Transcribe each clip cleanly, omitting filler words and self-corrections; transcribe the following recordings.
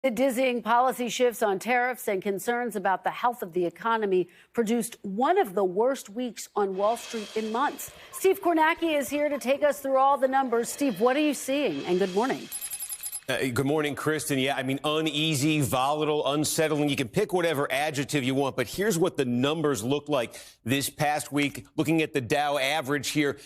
The dizzying policy shifts on tariffs and concerns about the health of the economy produced one of the worst weeks on Wall Street in months. Steve Kornacki is here to take us through all the numbers. Steve, what are you seeing? And good morning. Good morning, Kristen. Yeah, I mean, uneasy, volatile, unsettling. You can pick whatever adjective you want, but here's what the numbers look like this past week. Looking at the Dow average here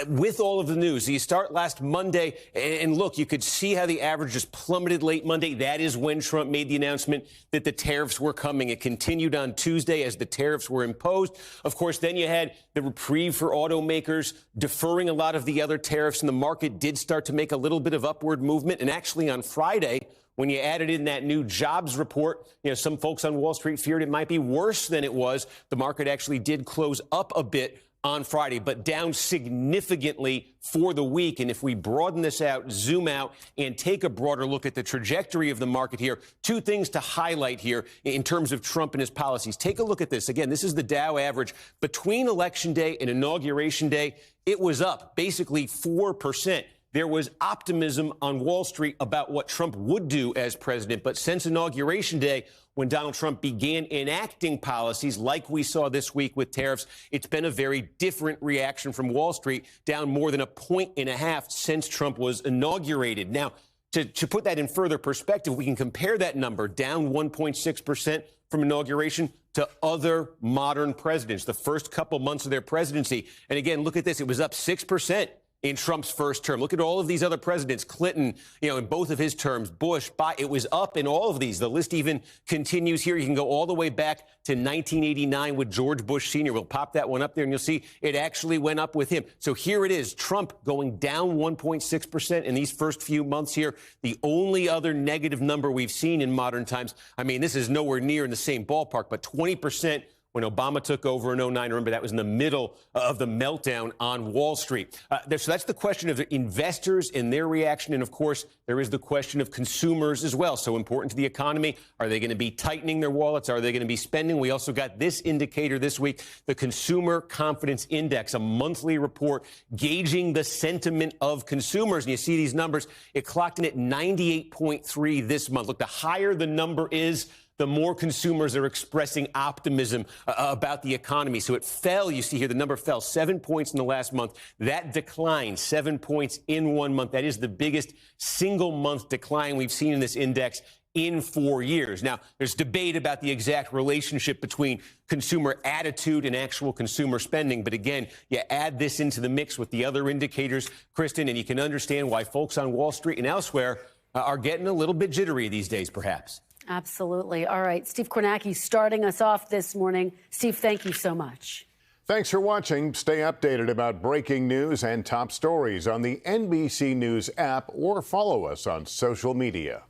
with all of the news. So you start last Monday, and look, you could see how the average just plummeted late Monday. That is when Trump made the announcement that the tariffs were coming. It continued on Tuesday as the tariffs were imposed. Of course, then you had the reprieve for automakers, deferring a lot of the other tariffs, and the market did start to make a little bit of upward movement. And actually on Friday, when you added in that new jobs report, some folks on Wall Street feared it might be worse than it was. The market actually did close up a bit on Friday, but down significantly for the week. And if we broaden this out, zoom out, and take a broader look at the trajectory of the market here, two things to highlight here in terms of Trump and his policies. Take a look at this. Again, this is the Dow average. Between Election Day and Inauguration Day, it was up basically 4%. There was optimism on Wall Street about what Trump would do as president. But since Inauguration Day, when Donald Trump began enacting policies like we saw this week with tariffs, it's been a very different reaction from Wall Street, down more than 1.5 points since Trump was inaugurated. Now, to put that in further perspective, we can compare that number, down 1.6% from inauguration, to other modern presidents, the first couple months of their presidency. And again, look at this. It was up 6% in Trump's first term. Look at all of these other presidents, Clinton, in both of his terms, Bush, Biden. It was up in all of these. The list even continues here. You can go all the way back to 1989 with George Bush Sr. We'll pop that one up there and you'll see it actually went up with him. So here it is, Trump going down 1.6% in these first few months here. The only other negative number we've seen in modern times, I mean, this is nowhere near in the same ballpark, but 20% when Obama took over in 2009. Remember, that was in the middle of the meltdown on Wall Street. So that's the question of the investors and their reaction. And, of course, there is the question of consumers as well. So important to the economy. Are they going to be tightening their wallets? Are they going to be spending? We also got this indicator this week, the Consumer Confidence Index, a monthly report gauging the sentiment of consumers. And you see these numbers. It clocked in at 98.3 this month. Look, the higher the number is, the more consumers are expressing optimism about the economy. So it fell. You see here, the number fell 7 points in the last month. That declined 7 points in 1 month. That is the biggest single month decline we've seen in this index in 4 years. Now, there's debate about the exact relationship between consumer attitude and actual consumer spending. But again, you add this into the mix with the other indicators, Kristen, and you can understand why folks on Wall Street and elsewhere are getting a little bit jittery these days, perhaps. Absolutely. All right. Steve Kornacki starting us off this morning. Steve, thank you so much. Thanks for watching. Stay updated about breaking news and top stories on the NBC News app or follow us on social media.